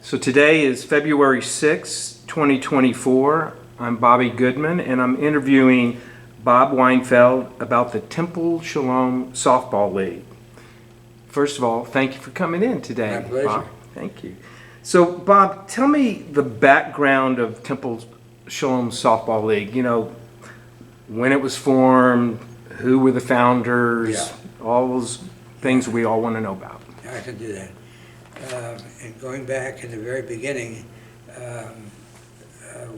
So today is February 6, 2024. I'm Bobby Goodman, and I'm interviewing Bob Weinfeld about the Temple Shalom Softball League. First of all, thank you for coming in today. My pleasure. Bob. Thank you. So, Bob, tell me the background of Temple Shalom Softball League. You know, when it was formed, who were the founders, all those things we all want to know about. I can do that. And going back in the very beginning,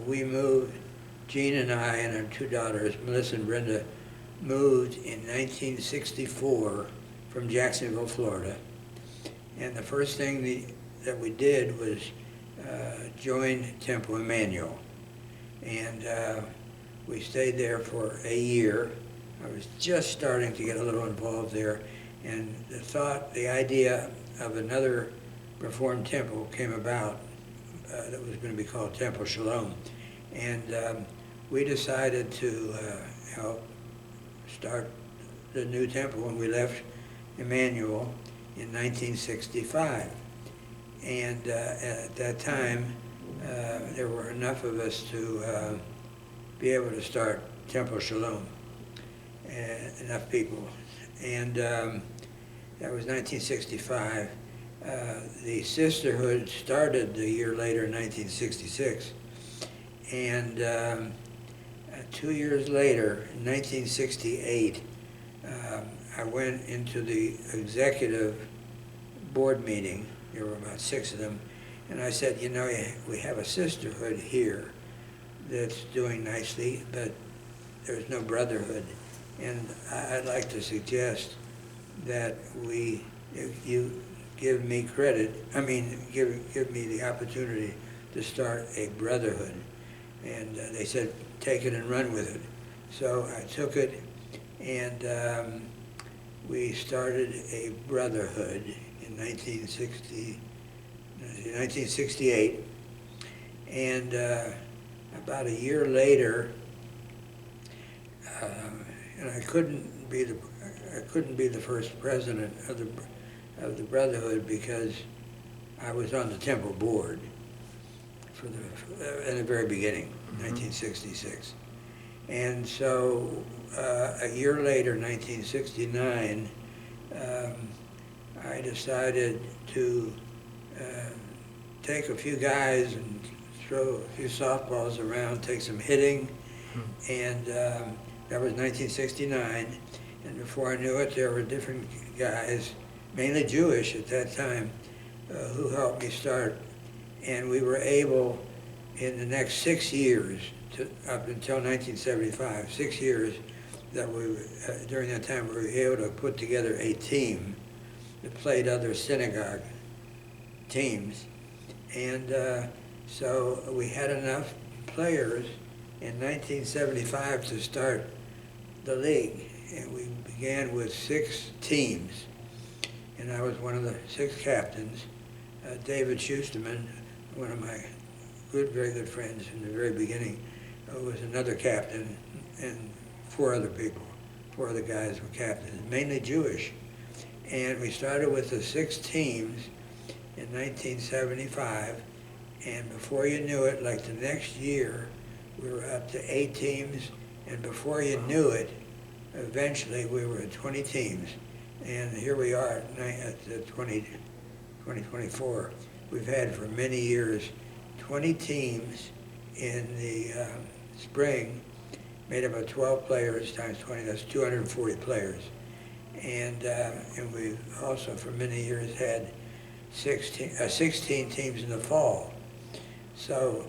we moved, Jean and I and our two daughters, Melissa and Brenda, moved in 1964 from Jacksonville, Florida. And the first thing that we did was join Temple Emmanuel. And we stayed there for a year. I was just starting to get a little involved there. And the idea of another Reformed temple came about that was going to be called Temple Shalom. And we decided to help start the new temple when we left Emmanuel in 1965. And at that time, there were enough of us to be able to start Temple Shalom, enough people. And that was 1965. The sisterhood started a year later in 1966. And 2 years later, in 1968, I went into the executive board meeting. There were about 6 of them. And I said, you know, we have a sisterhood here that's doing nicely, but there's no brotherhood. And I'd like to suggest that if you give me credit, give me the opportunity to start a brotherhood. And they said, take it and run with it. So I took it, and we started a brotherhood in 1968. And about a year later, and I couldn't be the first president of the Brotherhood because I was on the temple board in the very beginning, 1966. And so a year later, 1969, I decided to take a few guys and throw a few softballs around, take some hitting, and that was 1969. And before I knew it, there were different guys, mainly Jewish at that time, who helped me start. And we were able, in the next 6 years, up until 1975, 6 years, during that time, we were able to put together a team that played other synagogue teams. And so we had enough players in 1975 to start the league. And we began with 6 teams. And I was one of the 6 captains. David Schusterman, one of my very good friends in the very beginning, was another captain, and 4 other people. 4 other guys were captains, mainly Jewish. And we started with the 6 teams in 1975, and before you knew it, like the next year, we were up to 8 teams, and before you knew it, eventually we were at 20 teams. And here we are at 2024. We've had for many years 20 teams in the spring, made up of 12 players times 20, that's 240 players. And we've also for many years had 16 teams in the fall. So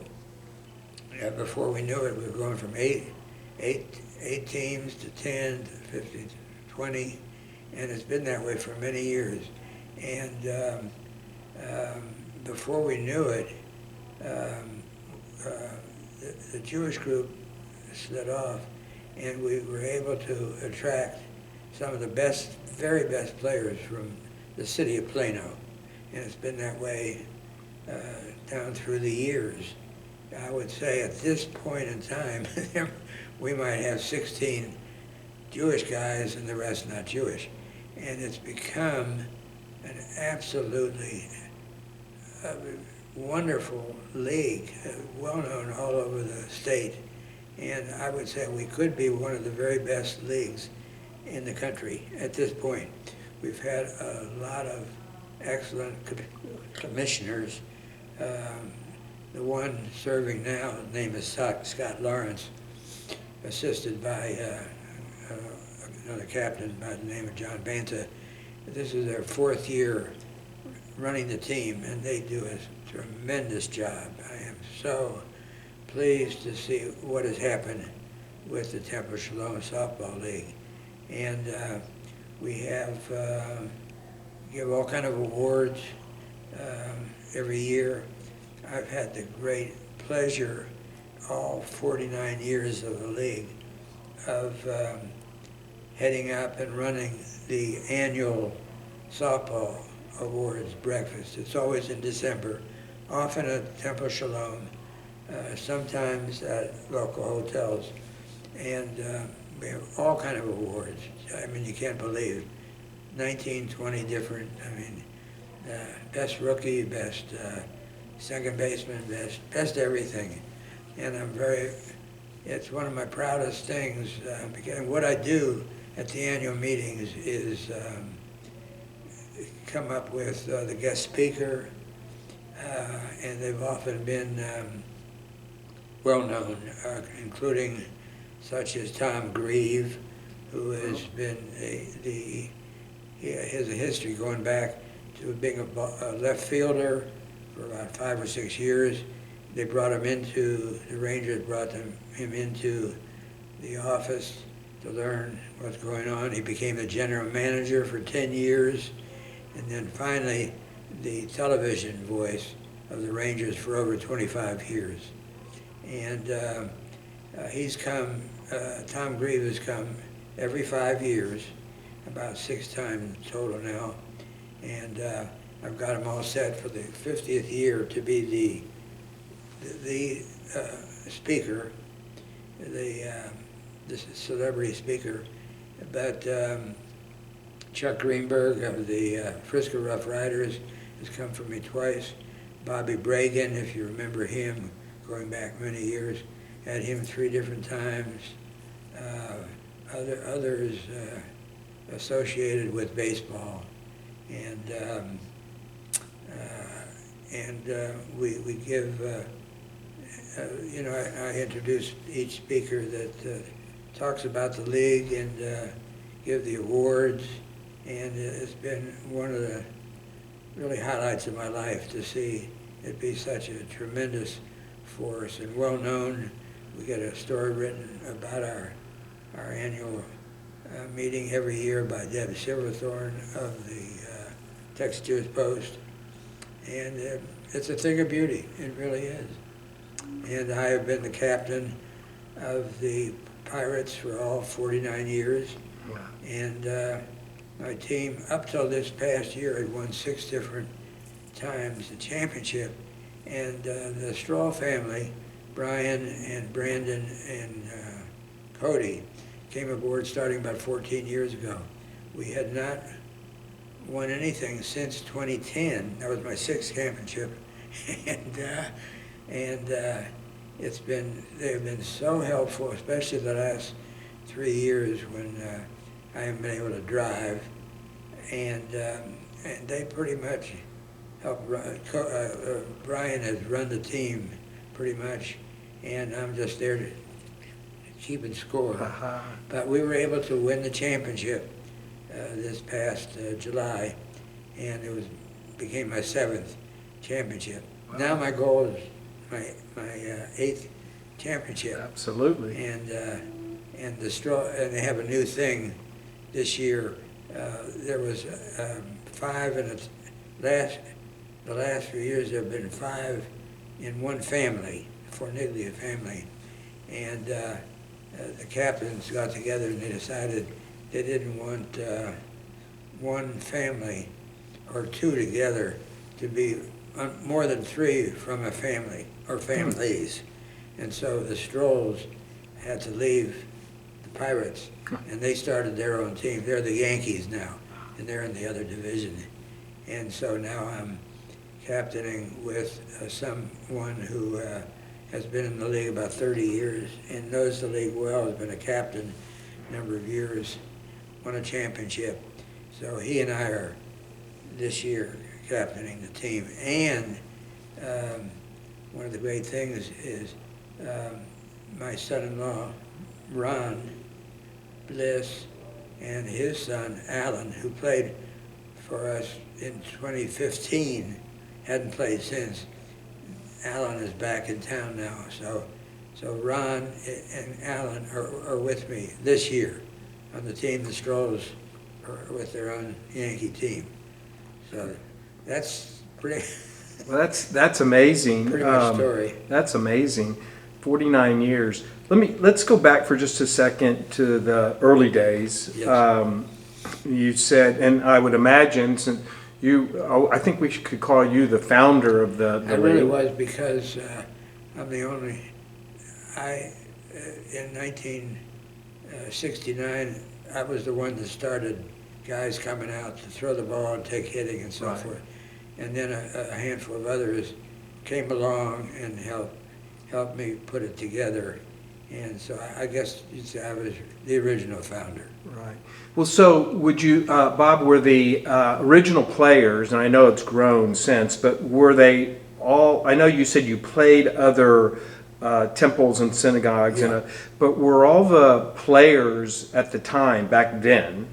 before we knew it, we were going from 8 teams to 10 to 15 to 20. And it's been that way for many years. And before we knew it, the Jewish group slid off, and we were able to attract some of the very best players from the city of Plano. And it's been that way down through the years. I would say at this point in time, we might have 16 Jewish guys and the rest not Jewish. And it's become an absolutely wonderful league, well known all over the state. And I would say we could be one of the very best leagues in the country at this point. We've had a lot of excellent commissioners. The one serving now, his name is Scott Lawrence, assisted by another captain by the name of John Banta. This is their 4th year running the team, and they do a tremendous job. I am so pleased to see what has happened with the Temple Shalom Softball League. And we have give all kind of awards every year. I've had the great pleasure, all 49 years of the league, of heading up and running the annual softball awards breakfast. It's always in December, often at Temple Shalom, sometimes at local hotels. And we have all kind of awards. I mean, you can't believe 19, 20 different, best rookie, best second baseman, best everything. And it's one of my proudest things, because what I do at the annual meetings is come up with the guest speaker, and they've often been well-known, including such as Tom Grieve, who has been he has a history going back to being a left fielder for about 5 or 6 years. They brought him into, the Rangers brought him into the office to learn what's going on. He became the general manager for 10 years, and then finally the television voice of the Rangers for over 25 years. And he's come, Tom Grieve has come every 5 years, about 6 times total now. And I've got him all set for the 50th year to be the speaker, the celebrity speaker. But Chuck Greenberg of the Frisco Rough Riders has come for me twice. Bobby Bragan, if you remember him, going back many years, had him 3 different times. Others associated with baseball, and we give. I introduce each speaker that talks about the league and give the awards, and it's been one of the really highlights of my life to see it be such a tremendous force and well known. We get a story written about our annual meeting every year by Deb Silverthorne of the Texas Post, and it's a thing of beauty. It really is. And I have been the captain of the Pirates for all 49 years. Wow. And my team, up till this past year, had won 6 different times the championship. And the Straw family, Brian and Brandon and Cody, came aboard starting about 14 years ago. We had not won anything since 2010. That was my 6th championship. and they've been so helpful, especially the last 3 years when I haven't been able to drive. And they pretty much helped run. Brian has run the team pretty much, and I'm just there to keeping score. But we were able to win the championship this past July, and became my 7th championship. Wow. Now my goal is my 8th championship. Absolutely. And the Straw, and they have a new thing this year. There was 5 in the last few years. There have been 5 in one family, Forniglia family, and the captains got together and they decided they didn't want one family or 2 together to be more than 3 from a family or families. And so the Strolls had to leave the Pirates, and they started their own team. They're the Yankees now, and they're in the other division. And so now I'm captaining with someone who has been in the league about 30 years and knows the league well, has been a captain a number of years, won a championship. So he and I are this year captaining the team. And one of the great things is my son-in-law, Ron Bliss, and his son, Alan, who played for us in 2015, hadn't played since. Alan is back in town now, so Ron and Alan are with me this year on the team. The Strolls are with their own Yankee team. So that's pretty. Well, that's amazing. Pretty much story. That's amazing. 49 years. Let's go back for just a second to the early days. Yes. You said, and I would imagine, since I think we could call you the founder of the I really league. was, because I'm the only. In 1969, I was the one that started guys coming out to throw the ball and take hitting and so Right. forth. And then a handful of others came along and helped me put it together. And so I guess you'd say I was the original founder. Right. Well, so would you, Bob, were the original players, and I know it's grown since, but were they all, I know you said you played other temples and synagogues, Yeah. but were all the players at the time, back then,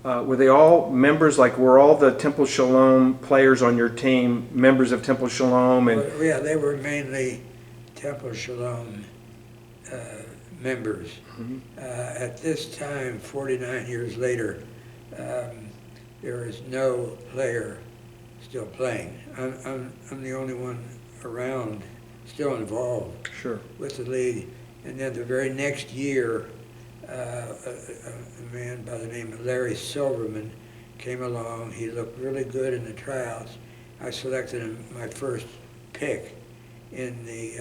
were they all members, like were all the Temple Shalom players on your team members of Temple Shalom? And Well, yeah, they were mainly Temple Shalom members. Mhm. At this time, 49 years later, there is no player still playing. I'm the only one around still involved Sure. with the league. And then the very next year, a man by the name of Larry Silverman came along. He looked really good in the tryouts. I selected him my first pick in the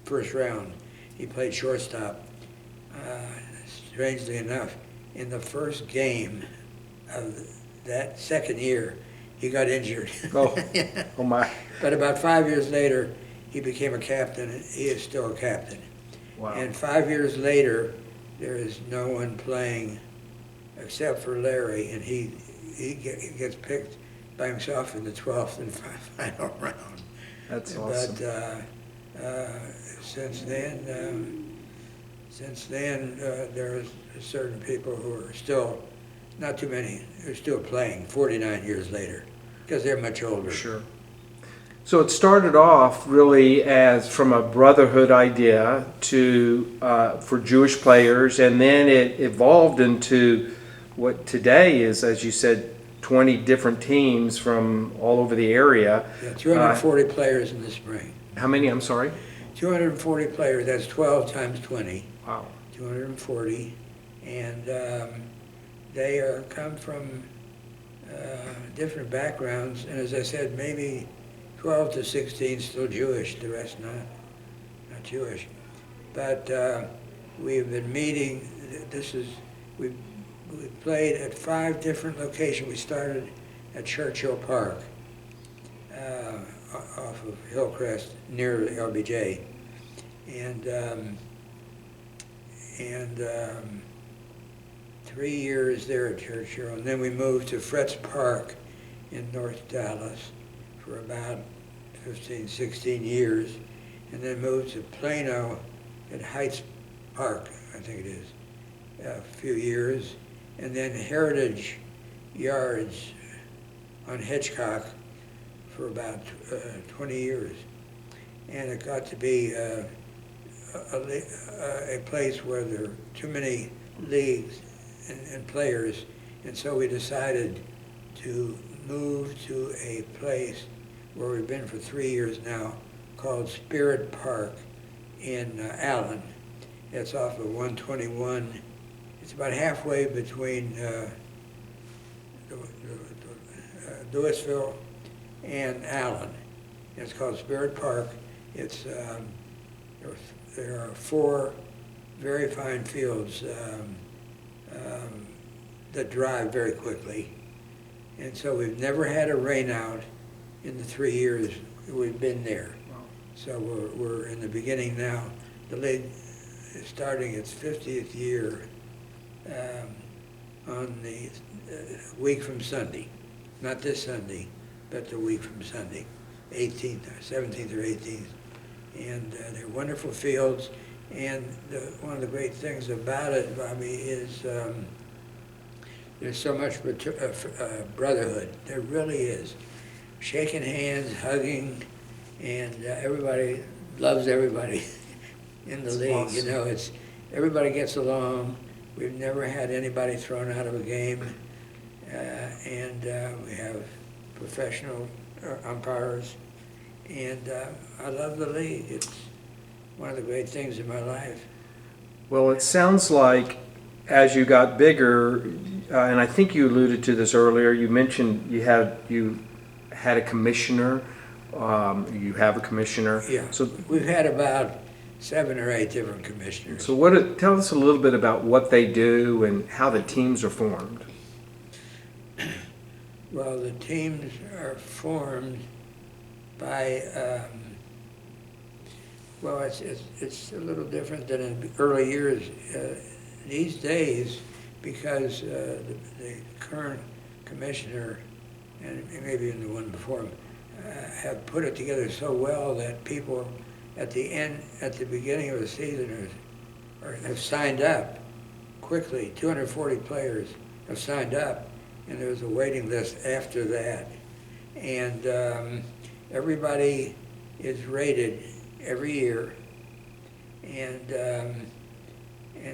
first round. He played shortstop. Strangely enough, in the first game of that second year, he got injured. Oh, oh my. But about 5 years later, he became a captain, and he is still a captain. Wow. And 5 years later, there is no one playing except for Larry, and he gets picked by himself in the 12th and final round. That's awesome. But since then, there's certain people who are still, not too many, who are still playing 49 years later, because they're much older. Sure. So it started off really as from a brotherhood idea to for Jewish players, and then it evolved into what today is, as you said, 20 different teams from all over the area. Yeah, 240 players in the spring. How many? I'm sorry. 240 players. That's 12 times 20. Wow. 240, and they come from different backgrounds. And as I said, maybe 12 to 16 still Jewish. The rest not Jewish. But we've been meeting. We played at 5 different locations. We started at Churchill Park, off of Hillcrest, near the LBJ, and 3 years there at Churchill, and then we moved to Fretz Park in North Dallas for about 15, 16 years, and then moved to Plano at Heights Park, I think it is, a few years, and then Heritage Yards on Hitchcock for about 20 years. And it got to be a place where there are too many leagues and players, and so we decided to move to a place where we've been for 3 years now, called Spirit Park in Allen. It's off of 121. It's about halfway between Louisville and Allen. It's called Spirit Park. It's there are 4 very fine fields that drive very quickly, And so we've never had a rainout in the 3 years we've been there. So we're in the beginning now. The league is starting its 50th year on the week from Sunday. Not this Sunday, but the week from Sunday, 18th, or 17th or 18th. And they're wonderful fields. And one of the great things about it, Bobby, is there's so much brotherhood. There really is. Shaking hands, hugging, and everybody loves everybody in the league. Awesome. You know, everybody gets along. We've never had anybody thrown out of a game, and we have professional umpires, and I love the league. It's one of the great things in my life. Well, it sounds like as you got bigger, and I think you alluded to this earlier, you mentioned you had a commissioner. You have a commissioner. Yeah. So we've had about 7 or 8 different commissioners. So tell us a little bit about what they do and how the teams are formed. Well, the teams are formed by, well, it's a little different than in early years. These days, because the current commissioner, and maybe even the one before him, have put it together so well that people at the beginning of the season have signed up quickly. 240 players have signed up, and there's a waiting list after that. And everybody is rated every year, and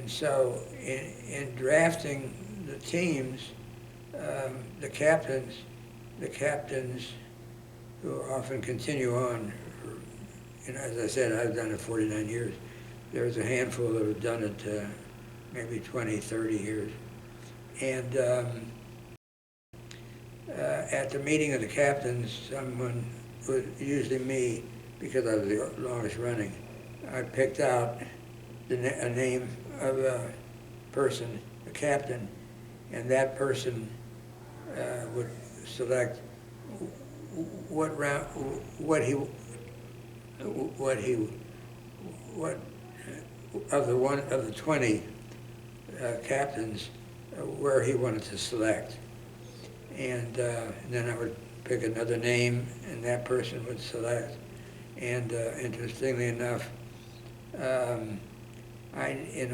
so in drafting the teams, the captains who often continue on. As I said, I've done it 49 years. There's a handful that have done it maybe 20, 30 years. And at the meeting of the captains, someone, usually me, because I was the longest running, I picked out a name of a person, a captain, and that person would select what of the 20 captains where he wanted to select, and then I would pick another name, and that person would select. And interestingly enough, in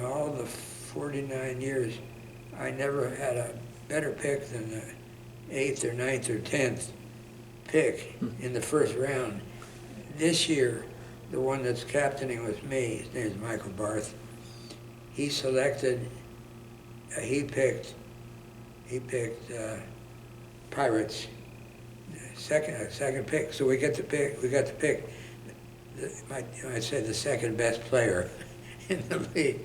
all the 49 years, I never had a better pick than the 8th or 9th or 10th pick in the first round. This year, the one that's captaining with me, his name is Michael Barth. He selected, he picked Pirates, second pick. So we got to pick. I'd say the second best player in the league,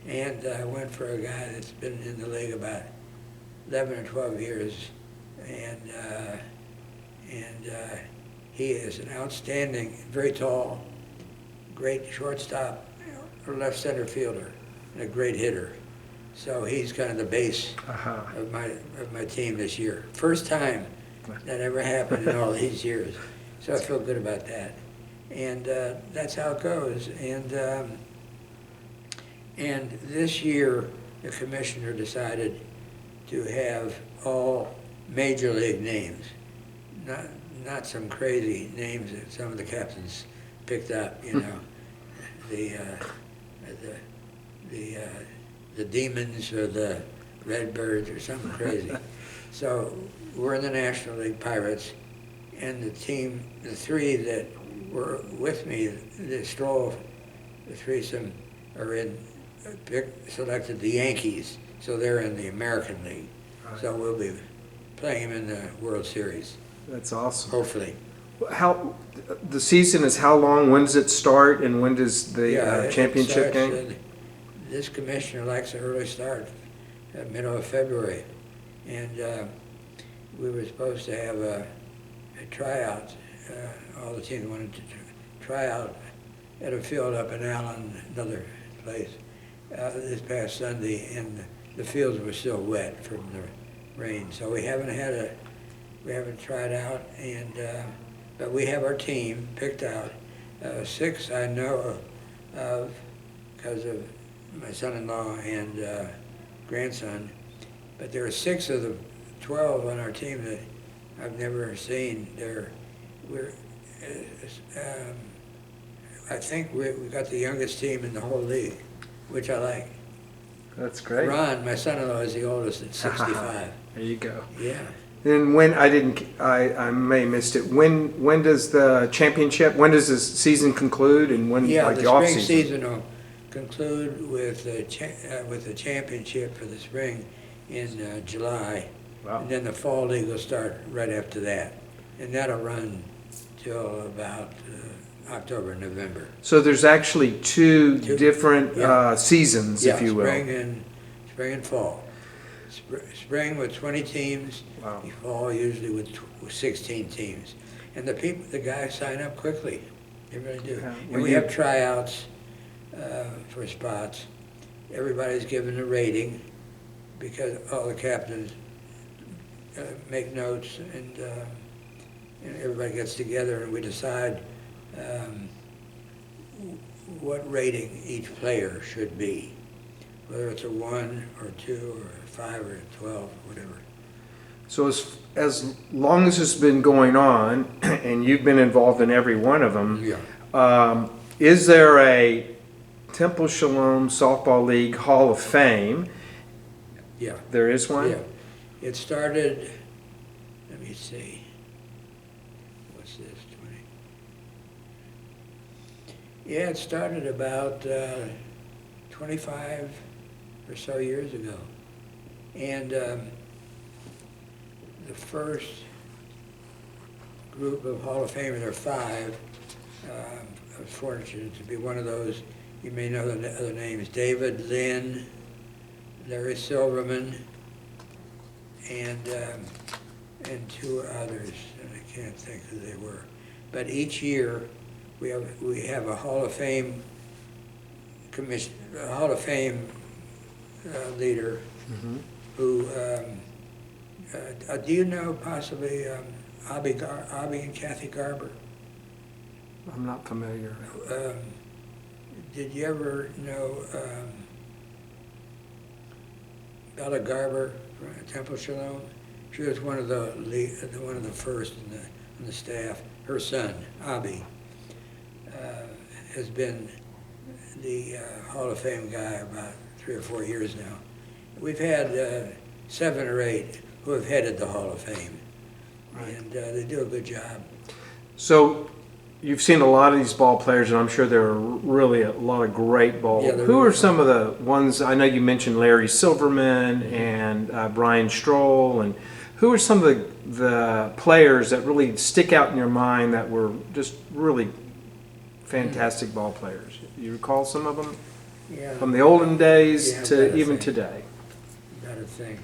and I went for a guy that's been in the league about 11 or 12 years, and he is an outstanding, very tall, great shortstop, or left center fielder, and a great hitter. So he's kind of the base of my team this year. First time that ever happened in all these years. So I feel good about that. And that's how it goes. And this year, the commissioner decided to have all major league names, not some crazy names that some of the captains picked up, you know, the Demons or the Redbirds or something crazy. So we're in the National League Pirates, and the three that were with me, the Stroll, the threesome, selected the Yankees, so they're in the American League. Right. So we'll be playing them in the World Series. That's awesome. Hopefully. How the season is how long? When does it start, and when does the championship game? This commissioner likes an early start, middle of February, and we were supposed to have a tryout. All the teams wanted to try out at a field up in Allen, another place, this past Sunday, and the fields were still wet from the rain. So we haven't had We haven't tried out, and but we have our team picked out. 6 I know of because of my son-in-law and grandson, but there are 6 of the 12 on our team that I've never seen. I think we got the youngest team in the whole league, which I like. That's great. Ron, my son-in-law, is the oldest at 65. There you go. Yeah. And when I may have missed it. When does the championship? When does the season conclude? And when Yeah, like the the off spring season? season will conclude with the championship for the spring in July. Wow. And then the fall league will start right after that. And that'll run till about October, November. So there's actually two different yeah. seasons, if you will. Spring and fall. Spring with 20 teams, Wow. fall usually with 16 teams. And the guys sign up quickly. They really do. Yeah. And we have tryouts for spots. Everybody's given a rating because all the captains make notes, and everybody gets together and we decide what rating each player should be, whether it's a 1 or 2 or a 5 or a 12, whatever. So as long as it's been going on, and you've been involved in every one of them, Yeah. Is there a Temple Shalom Softball League Hall of Fame? Yeah. There is one? Yeah. It started, let me see, what's this, 20? Yeah, it started about 25 or so years ago. And the first group of Hall of Famers, there are 5. I was fortunate to be one of those. You may know the other names: David Lynn, Larry Silverman, and 2 others, and I can't think who they were. But each year we have a Hall of Fame commission, a Hall of Fame leader who. Do you know possibly Abby and Kathy Garber? I'm not familiar. Did you ever know Bella Garber from Temple Shalom? She was one of the first in the staff. Her son, Abby, has been the Hall of Fame guy about 3 or 4 years now. We've had 7 or 8 who have headed the Hall of Fame, right. And they do a good job. So you've seen a lot of these ball players, and I'm sure there are really a lot of great ball. Yeah, who are some of the ones? I know you mentioned Larry Silverman and Brian Stroll, and who are some of the players that really stick out in your mind that were just really fantastic ball players? You recall some of them? Yeah. From the olden days Yeah, to even today? Gotta think.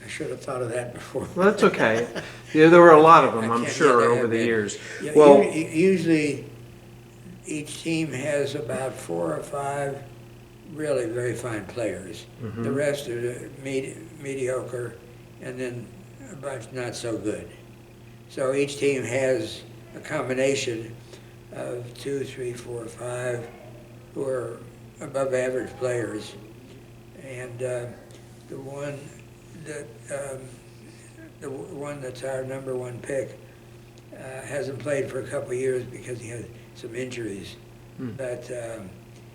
I should have thought of that before. Well, that's okay. Yeah, there were a lot of them, I'm sure, there over have the been. years. Yeah, Well, usually each team has about 4 or 5 really very fine players. The rest are mediocre, and then a bunch not so good. So each team has a combination of 2, 3, 4, 5 who are above average players, and the one that's our number 1 pick hasn't played for a couple of years because he had some injuries, but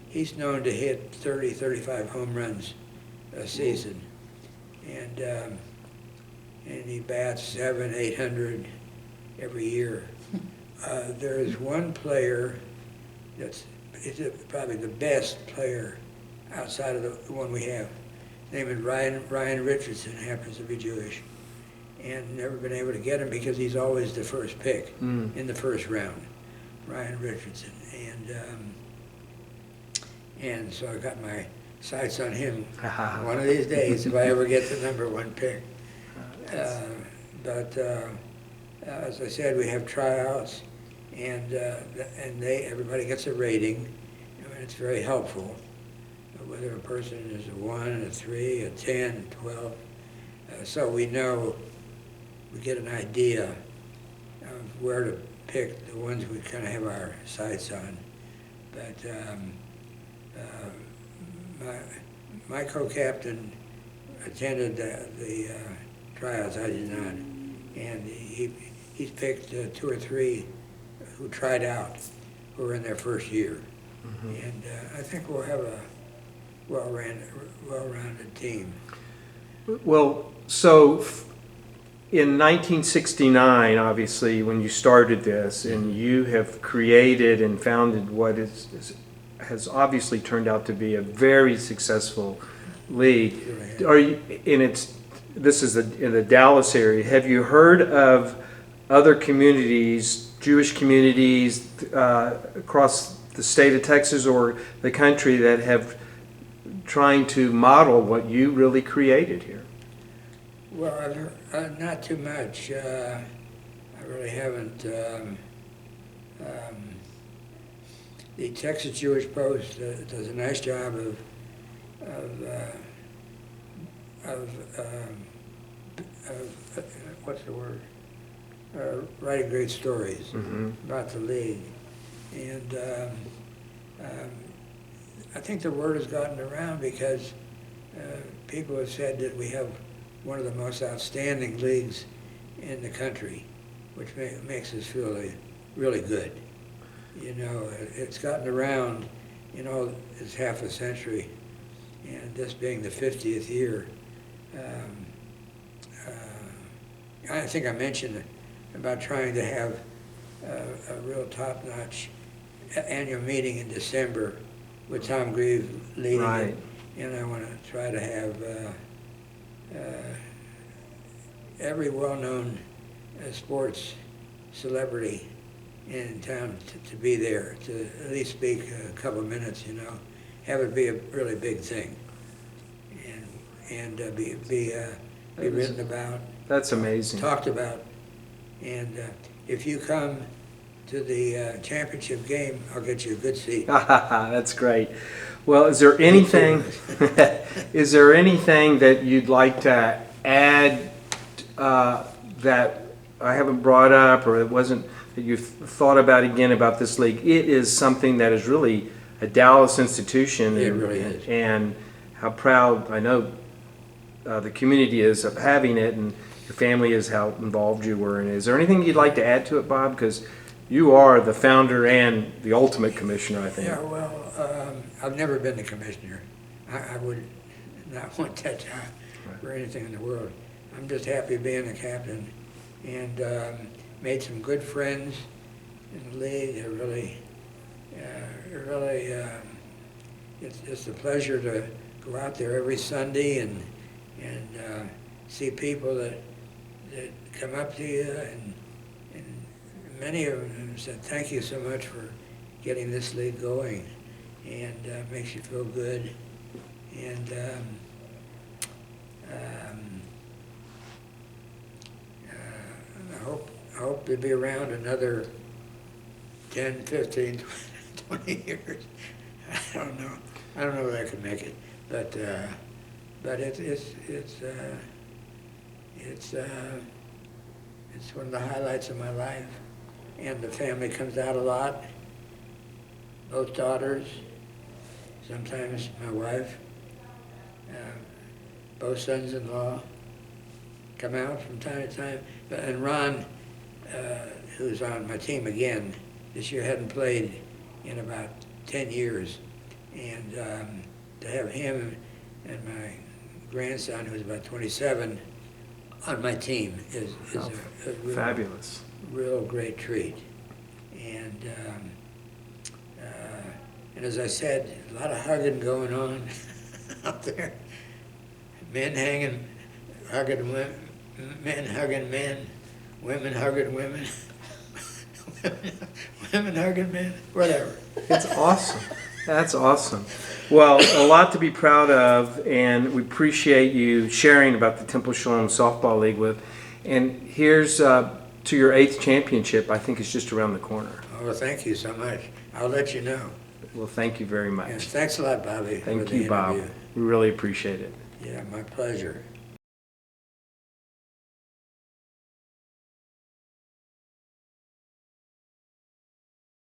he's known to hit 30, 35 home runs a season, and he bats 700, 800 every year. There is one player that's probably the best player outside of the one we have. His name is Ryan Richardson, happens to be Jewish, and never been able to get him because he's always the first pick in the first round. Ryan Richardson, and so I got my sights on him one of these days if I ever get the number 1 pick. But as I said, we have tryouts, and everybody gets a rating. I mean, it's very helpful, whether a person is a 1, a 3, a 10, a 12. So we know, we get an idea of where to pick the ones we kind of have our sights on. But my co-captain attended the tryouts. I did not, and he picked 2 or 3 who tried out, who were in their first year, and I think we'll have a well-rounded team. Well, so in 1969, obviously, when you started this, and you have created and founded what has obviously turned out to be a very successful league. Are you? And this is in the Dallas area. Have you heard of other communities, Jewish communities across the state of Texas or the country that have trying to model what you really created here? Well, not too much. I really haven't. The Texas Jewish Post does a nice job of what's the word? Writing great stories about the league, and I think the word has gotten around because people have said that we have one of the most outstanding leagues in the country, which makes us feel really good. You know, it's gotten around, it's half a century, and this being the 50th year. I think I mentioned about trying to have a real top-notch annual meeting in December with Tom Grieve leading it, and I want to try to have every well-known sports celebrity in town to be there, to at least speak a couple of minutes, have it be a really big thing, and be written about. That's amazing. Talked about, and if you come to the championship game, I'll get you a good seat. That's great. Well, is there anything that you'd like to add that I haven't brought up, or it wasn't that you've thought about again about this league? It is something that is really a Dallas institution. It really is. And how proud I know the community is of having it, and your family is how involved you were in it. Is there anything you'd like to add to it, Bob? Because you are the founder and the ultimate commissioner, I think. Yeah, well, I've never been the commissioner. I would not want that job for anything in the world. I'm just happy being the captain, and made some good friends in the league. It's a pleasure to go out there every Sunday and see people that come up to you, and many of them said, "Thank you so much for getting this league going," and makes you feel good. And I hope to be around another 10, 15, 20 years. I don't know. I don't know if I can make it, but it's one of the highlights of my life. And the family comes out a lot. Both daughters, sometimes my wife, both sons-in-law come out from time to time. And Ron, who's on my team again, this year hadn't played in about 10 years. And to have him and my grandson, who's about 27, on my team is a real, fabulous, real great treat. And as I said, a lot of hugging going on out there. Men hugging women, men hugging men, women hugging women, women hugging men, whatever. It's awesome. That's awesome. Well, a lot to be proud of, and we appreciate you sharing about the Temple Shalom Softball League with. And here's to your 8th championship, I think, is just around the corner. Oh, thank you so much. I'll let you know. Well, thank you very much. Yes, thanks a lot, Bobby. Thank for the you, Bob. interview. We really appreciate it. Yeah, my pleasure.